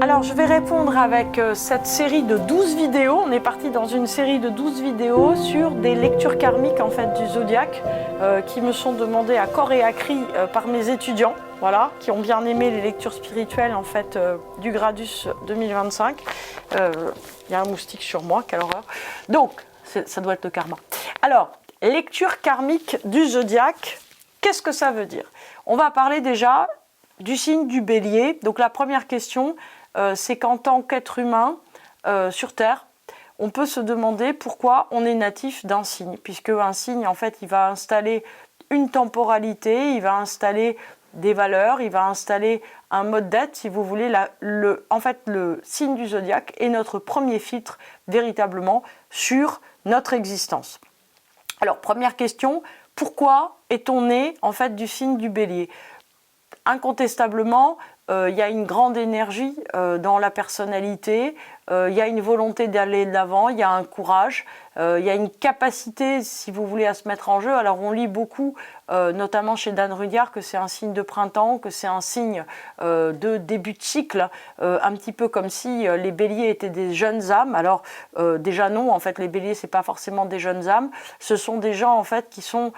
Alors je vais répondre avec cette série de 12 vidéos. On est parti dans une série de 12 vidéos sur des lectures karmiques en fait du zodiaque qui me sont demandées à corps et à cri par mes étudiants, voilà, qui ont bien aimé les lectures spirituelles en fait du Gradus 2025. Il y a un moustique sur moi, quelle horreur. Donc ça doit être le karma. Alors, lecture karmique du zodiaque, qu'est-ce que ça veut dire? On va parler déjà du signe du Bélier. Donc la première question, c'est qu'en tant qu'être humain sur Terre, on peut se demander pourquoi on est natif d'un signe, puisque un signe, en fait, il va installer une temporalité, il va installer des valeurs, il va installer un mode d'être, si vous voulez. En fait, le signe du zodiaque est notre premier filtre véritablement sur notre existence. Alors, première question, pourquoi est-on né en fait du signe du Bélier? Incontestablement, il y a une grande énergie dans la personnalité, il y a une volonté d'aller de l'avant, il y a un courage, il y a une capacité, si vous voulez, à se mettre en jeu. Alors on lit beaucoup, notamment chez Dan Rudyard, que c'est un signe de printemps, que c'est un signe de début de cycle, un petit peu comme si les béliers étaient des jeunes âmes. Alors déjà non, en fait les béliers c'est pas forcément des jeunes âmes, ce sont des gens en fait qui sont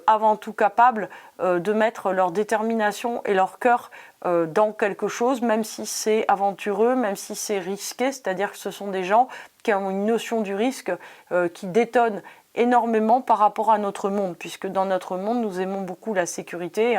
avant tout capables de mettre leur détermination et leur cœur dans quelque chose, même si c'est aventureux, même si c'est risqué, c'est-à-dire que ce sont des gens qui ont une notion du risque qui détonne énormément par rapport à notre monde, puisque dans notre monde, nous aimons beaucoup la sécurité.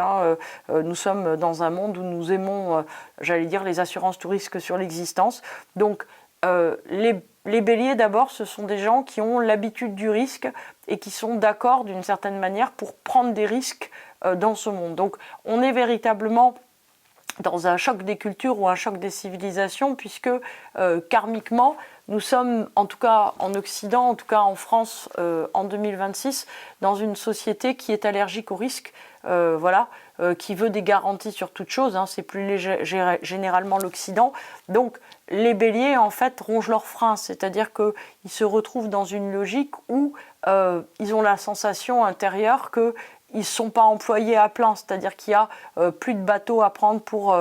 Nous sommes dans un monde où nous aimons, j'allais dire, les assurances tout risque sur l'existence. Donc, les béliers, d'abord, ce sont des gens qui ont l'habitude du risque et qui sont d'accord, d'une certaine manière, pour prendre des risques dans ce monde. Donc, on est véritablement dans un choc des cultures ou un choc des civilisations, puisque karmiquement, nous sommes, en tout cas en Occident, en tout cas en France, en 2026, dans une société qui est allergique au risque, qui veut des garanties sur toute chose, c'est plus généralement l'Occident. Donc les béliers, en fait, rongent leurs freins, c'est-à-dire qu'ils se retrouvent dans une logique où ils ont la sensation intérieure que ils ne sont pas employés à plein, c'est-à-dire qu'il y a plus de bateaux à prendre pour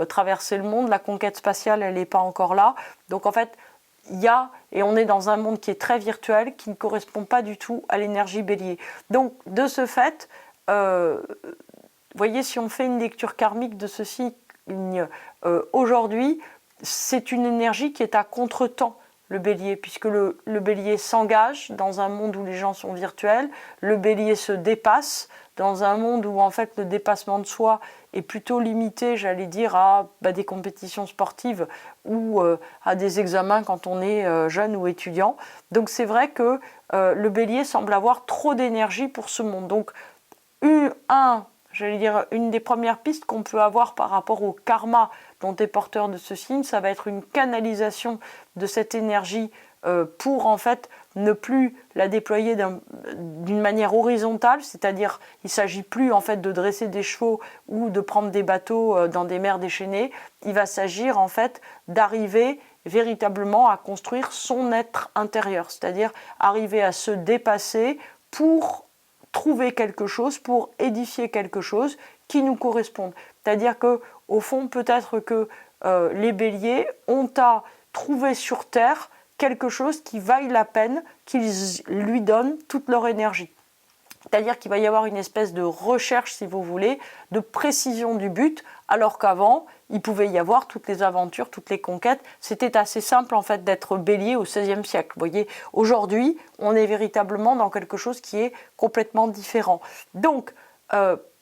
traverser le monde, la conquête spatiale, elle n'est pas encore là. Donc en fait, et on est dans un monde qui est très virtuel, qui ne correspond pas du tout à l'énergie bélier. Donc de ce fait, voyez, si on fait une lecture karmique de ce signe aujourd'hui, c'est une énergie qui est à contre-temps, le bélier, puisque le bélier s'engage dans un monde où les gens sont virtuels, le bélier se dépasse dans un monde où en fait le dépassement de soi est plutôt limité, j'allais dire, à des compétitions sportives ou à des examens quand on est jeune ou étudiant. Donc c'est vrai que le bélier semble avoir trop d'énergie pour ce monde. Donc j'allais dire, une des premières pistes qu'on peut avoir par rapport au karma dont est porteur de ce signe, ça va être une canalisation de cette énergie pour en fait ne plus la déployer d'une manière horizontale, c'est-à-dire il ne s'agit plus en fait de dresser des chevaux ou de prendre des bateaux dans des mers déchaînées. Il va s'agir en fait d'arriver véritablement à construire son être intérieur, c'est-à-dire arriver à se dépasser pour trouver quelque chose, pour édifier quelque chose qui nous corresponde. C'est-à-dire que au fond, peut-être que les béliers ont à trouver sur Terre quelque chose qui vaille la peine, qu'ils lui donnent toute leur énergie. C'est-à-dire qu'il va y avoir une espèce de recherche, si vous voulez, de précision du but, alors qu'avant, il pouvait y avoir toutes les aventures, toutes les conquêtes. C'était assez simple, en fait, d'être bélier au XVIe siècle. Vous voyez, aujourd'hui, on est véritablement dans quelque chose qui est complètement différent. Donc,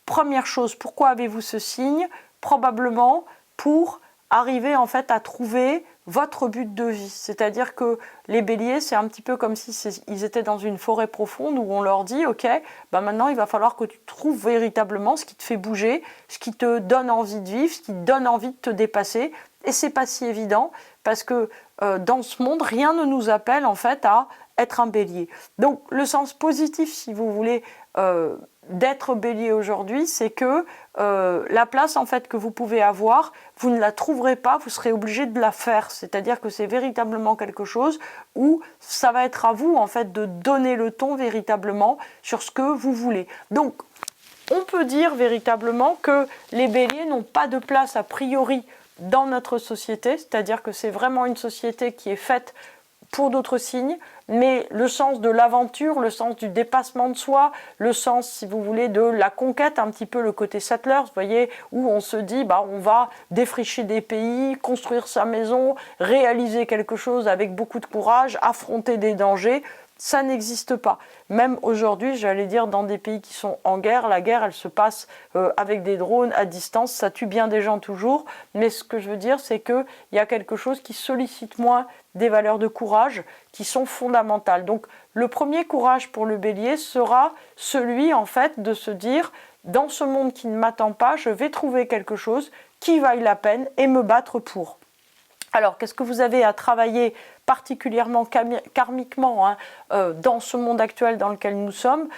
première chose, pourquoi avez-vous ce signe? Probablement pour arriver, en fait, à trouver votre but de vie. C'est-à-dire que les béliers, c'est un petit peu comme si ils étaient dans une forêt profonde où on leur dit « Ok, maintenant il va falloir que tu trouves véritablement ce qui te fait bouger, ce qui te donne envie de vivre, ce qui te donne envie de te dépasser. » Et c'est pas si évident parce que dans ce monde, rien ne nous appelle en fait à être un bélier. Donc le sens positif, si vous voulez, d'être bélier aujourd'hui, c'est que la place en fait que vous pouvez avoir, vous ne la trouverez pas, vous serez obligé de la faire. C'est-à-dire que c'est véritablement quelque chose où ça va être à vous en fait de donner le ton véritablement sur ce que vous voulez. Donc on peut dire véritablement que les béliers n'ont pas de place a priori dans notre société, c'est-à-dire que c'est vraiment une société qui est faite pour d'autres signes, mais le sens de l'aventure, le sens du dépassement de soi, le sens, si vous voulez, de la conquête, un petit peu le côté Settlers, vous voyez, où on se dit, on va défricher des pays, construire sa maison, réaliser quelque chose avec beaucoup de courage, affronter des dangers. Ça n'existe pas. Même aujourd'hui, j'allais dire, dans des pays qui sont en guerre, la guerre, elle se passe avec des drones à distance, ça tue bien des gens toujours, mais ce que je veux dire, c'est qu'il y a quelque chose qui sollicite moins des valeurs de courage qui sont fondamentales. Donc, le premier courage pour le bélier sera celui, en fait, de se dire, dans ce monde qui ne m'attend pas, je vais trouver quelque chose qui vaille la peine et me battre pour. Alors, qu'est-ce que vous avez à travailler particulièrement karmiquement dans ce monde actuel dans lequel nous sommes?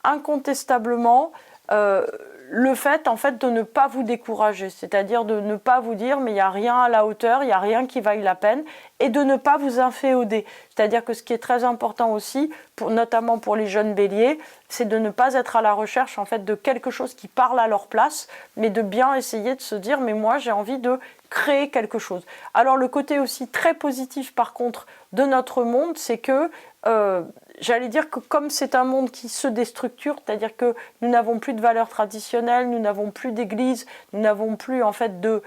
Incontestablement, le fait, en fait, de ne pas vous décourager, c'est-à-dire de ne pas vous dire mais il n'y a rien à la hauteur, il n'y a rien qui vaille la peine, et de ne pas vous inféoder. C'est-à-dire que ce qui est très important aussi, notamment pour les jeunes béliers, c'est de ne pas être à la recherche en fait de quelque chose qui parle à leur place, mais de bien essayer de se dire mais moi j'ai envie de créer quelque chose. Alors le côté aussi très positif par contre de notre monde, c'est que j'allais dire que comme c'est un monde qui se déstructure, c'est-à-dire que nous n'avons plus de valeurs traditionnelles, nous n'avons plus d'église, nous n'avons plus en fait de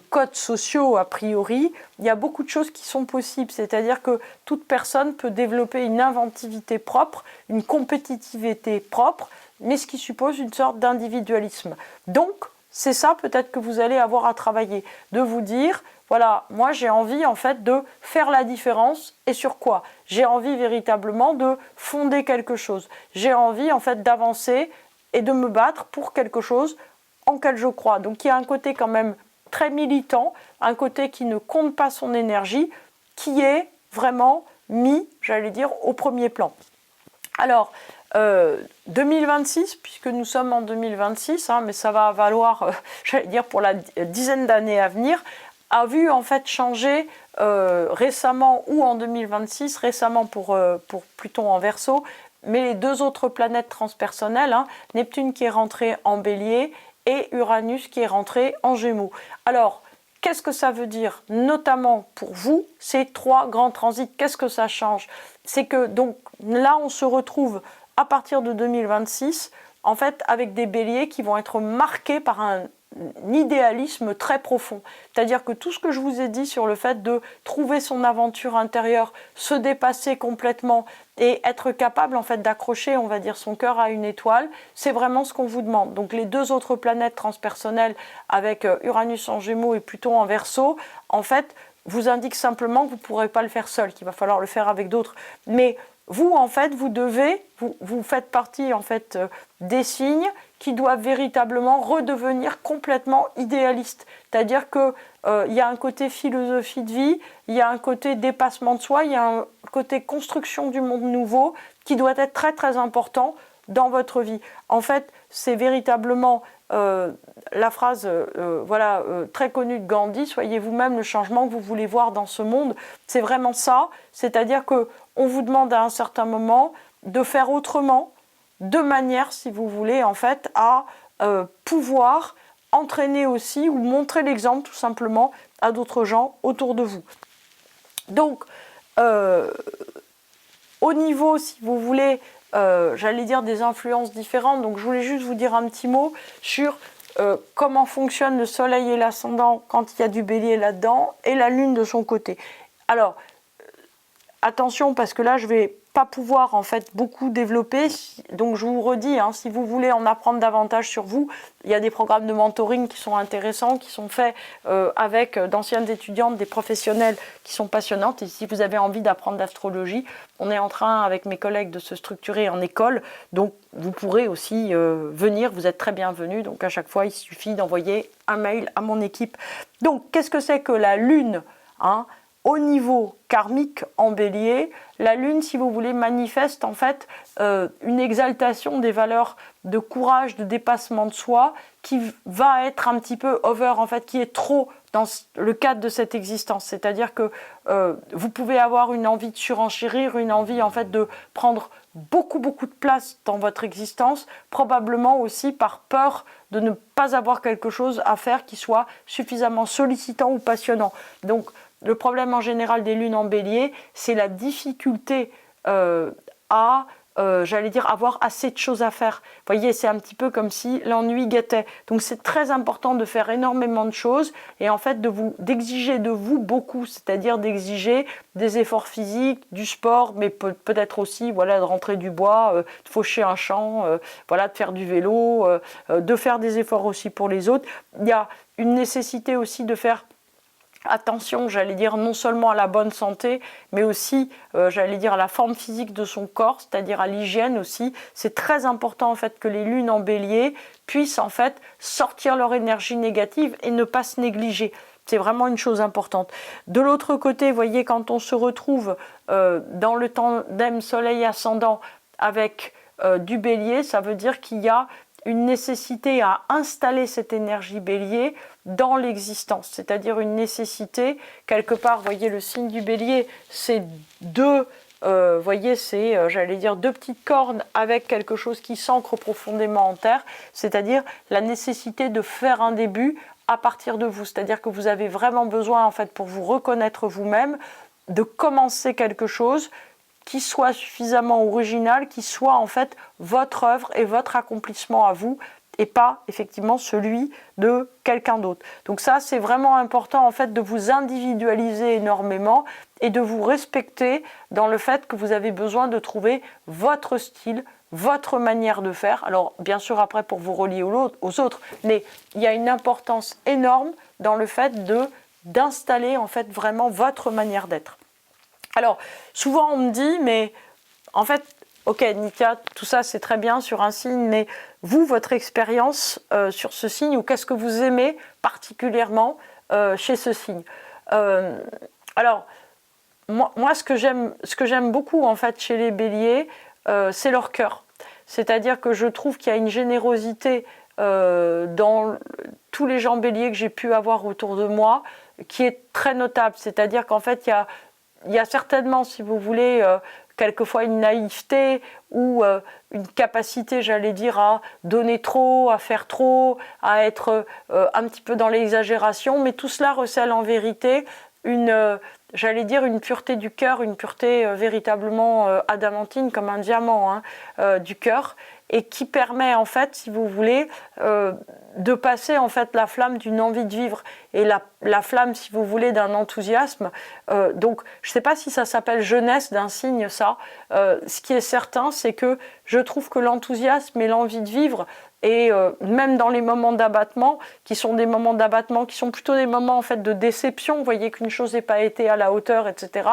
codes sociaux a priori, il y a beaucoup de choses qui sont possibles, c'est-à-dire que toute personne peut développer une inventivité propre, une compétitivité propre, mais ce qui suppose une sorte d'individualisme. Donc, c'est ça peut-être que vous allez avoir à travailler, de vous dire, voilà, moi j'ai envie en fait de faire la différence et sur quoi? J'ai envie véritablement de fonder quelque chose. J'ai envie en fait d'avancer et de me battre pour quelque chose en quel je crois. Donc il y a un côté quand même très militant, un côté qui ne compte pas son énergie, qui est vraiment mis, j'allais dire, au premier plan. Alors, 2026, puisque nous sommes en 2026, mais ça va valoir, j'allais dire, pour la dizaine d'années à venir, a vu en fait changer récemment, ou en 2026, récemment pour Pluton en Verseau, mais les deux autres planètes transpersonnelles, Neptune qui est rentré en Bélier et Uranus qui est rentré en Gémeaux. Alors, qu'est-ce que ça veut dire, notamment pour vous, ces trois grands transits? Qu'est-ce que ça change? C'est que donc là, on se retrouve à partir de 2026, en fait, avec des béliers qui vont être marqués par un idéalisme très profond. C'est-à-dire que tout ce que je vous ai dit sur le fait de trouver son aventure intérieure, se dépasser complètement et être capable en fait d'accrocher, on va dire, son cœur à une étoile, c'est vraiment ce qu'on vous demande. Donc les deux autres planètes transpersonnelles avec Uranus en Gémeaux et Pluton en Verseau, en fait, vous indiquent simplement que vous ne pourrez pas le faire seul, qu'il va falloir le faire avec d'autres. Mais vous, en fait, vous faites partie en fait des signes qui doivent véritablement redevenir complètement idéalistes. C'est-à-dire qu'il y a un côté philosophie de vie, il y a un côté dépassement de soi, il y a un côté construction du monde nouveau qui doit être très très important dans votre vie. En fait, c'est véritablement la phrase très connue de Gandhi, soyez vous-même le changement que vous voulez voir dans ce monde. C'est vraiment ça, c'est-à-dire qu'on vous demande à un certain moment de faire autrement, de manière, si vous voulez, en fait, à pouvoir entraîner aussi ou montrer l'exemple tout simplement à d'autres gens autour de vous. Donc, au niveau, si vous voulez, j'allais dire des influences différentes, donc je voulais juste vous dire un petit mot sur comment fonctionne le soleil et l'ascendant quand il y a du bélier là-dedans, et la lune de son côté. Alors, attention, parce que là, je vais pas pouvoir en fait beaucoup développer, donc je vous redis, si vous voulez en apprendre davantage sur vous, il y a des programmes de mentoring qui sont intéressants, qui sont faits avec d'anciennes étudiantes, des professionnels qui sont passionnantes, et si vous avez envie d'apprendre l'astrologie, on est en train avec mes collègues de se structurer en école, donc vous pourrez aussi venir, vous êtes très bienvenus, donc à chaque fois il suffit d'envoyer un mail à mon équipe. Donc qu'est-ce que c'est que la lune au niveau karmique en bélier, la lune, si vous voulez, manifeste en fait une exaltation des valeurs de courage, de dépassement de soi, qui va être un petit peu over, en fait, qui est trop dans le cadre de cette existence. C'est-à-dire que vous pouvez avoir une envie de surenchérir, une envie en fait de prendre beaucoup de place dans votre existence, probablement aussi par peur de ne pas avoir quelque chose à faire qui soit suffisamment sollicitant ou passionnant. Donc le problème en général des lunes en bélier, c'est la difficulté à avoir assez de choses à faire. Vous voyez, c'est un petit peu comme si l'ennui guettait. Donc c'est très important de faire énormément de choses et en fait d'exiger de vous beaucoup, c'est-à-dire d'exiger des efforts physiques, du sport, mais peut-être aussi de rentrer du bois, de faucher un champ, de faire du vélo, de faire des efforts aussi pour les autres. Il y a une nécessité aussi de faire attention, non seulement à la bonne santé, mais aussi, à la forme physique de son corps, c'est-à-dire à l'hygiène aussi. C'est très important en fait que les lunes en bélier puissent en fait sortir leur énergie négative et ne pas se négliger. C'est vraiment une chose importante. De l'autre côté, vous voyez, quand on se retrouve dans le tandem soleil ascendant avec du bélier, ça veut dire qu'il y a une nécessité à installer cette énergie bélier dans l'existence, c'est-à-dire une nécessité, quelque part, vous voyez, le signe du bélier, c'est deux petites cornes avec quelque chose qui s'ancre profondément en terre, c'est-à-dire la nécessité de faire un début à partir de vous, c'est-à-dire que vous avez vraiment besoin, en fait, pour vous reconnaître vous-même, de commencer quelque chose qui soit suffisamment original, qui soit en fait votre œuvre et votre accomplissement à vous, et pas effectivement celui de quelqu'un d'autre. Donc ça, c'est vraiment important en fait de vous individualiser énormément et de vous respecter dans le fait que vous avez besoin de trouver votre style, votre manière de faire. Alors bien sûr après pour vous relier aux autres, mais il y a une importance énorme dans le fait d'installer en fait vraiment votre manière d'être. Alors, souvent on me dit, mais en fait, ok Nithya, tout ça c'est très bien sur un signe, mais vous, votre expérience sur ce signe, ou qu'est-ce que vous aimez particulièrement chez ce signe Alors, moi ce que j'aime beaucoup en fait chez les béliers, c'est leur cœur. C'est-à-dire que je trouve qu'il y a une générosité dans tous les gens béliers que j'ai pu avoir autour de moi, qui est très notable. C'est-à-dire qu'en fait, il y a certainement, si vous voulez, quelquefois une naïveté ou une capacité, à donner trop, à faire trop, à être un petit peu dans l'exagération, mais tout cela recèle en vérité une pureté du cœur, une pureté véritablement adamantine, comme un diamant du cœur, et qui permet en fait, si vous voulez, de passer en fait la flamme d'une envie de vivre et la flamme, si vous voulez, d'un enthousiasme. Donc, je ne sais pas si ça s'appelle jeunesse d'un signe, ça. Ce qui est certain, c'est que je trouve que l'enthousiasme et l'envie de vivre, et même dans les moments d'abattement, qui sont des moments d'abattement, qui sont plutôt des moments en fait de déception, vous voyez qu'une chose n'a pas été à la hauteur, etc.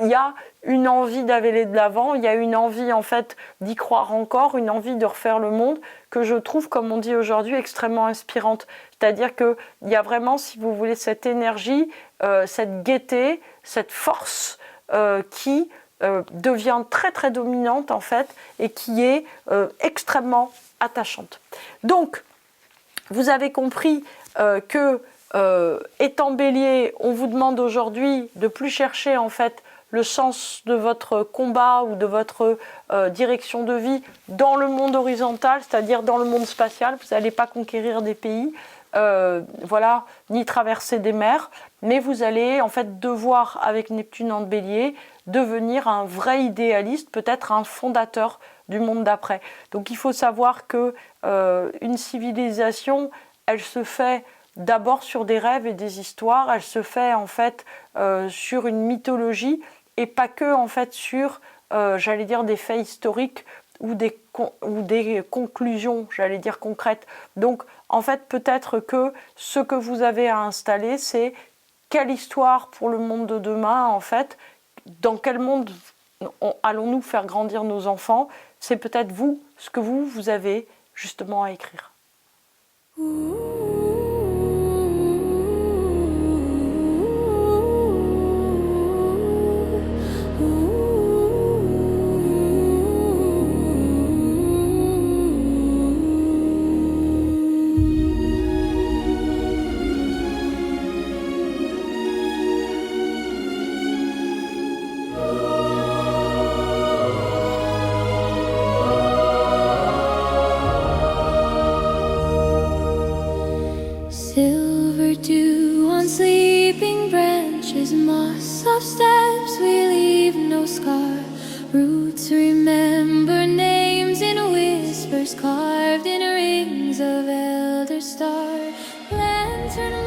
Il y a une envie d'aller de l'avant, il y a une envie en fait d'y croire encore, une envie de refaire le monde que je trouve, comme on dit aujourd'hui, extrêmement inspirante. C'est-à-dire qu'il y a vraiment, si vous voulez, cette énergie, cette gaieté, cette force qui devient très très dominante en fait et qui est extrêmement attachante. Donc, vous avez compris que étant bélier, on vous demande aujourd'hui de plus chercher en fait le sens de votre combat ou de votre direction de vie dans le monde horizontal, c'est-à-dire dans le monde spatial. Vous n'allez pas conquérir des pays, ni traverser des mers, mais vous allez en fait devoir, avec Neptune en bélier, devenir un vrai idéaliste, peut-être un fondateur du monde d'après. Donc il faut savoir que une civilisation, elle se fait d'abord sur des rêves et des histoires, elle se fait en fait sur une mythologie et pas que en fait sur, des faits historiques ou des conclusions, concrètes. Donc en fait peut-être que ce que vous avez à installer, c'est quelle histoire pour le monde de demain en fait, dans quel monde allons-nous faire grandir nos enfants, c'est peut-être vous, ce que vous avez justement à écrire. branches, moss of steps, we leave no scar. Roots remember names in whispers carved in rings of elder star. Lantern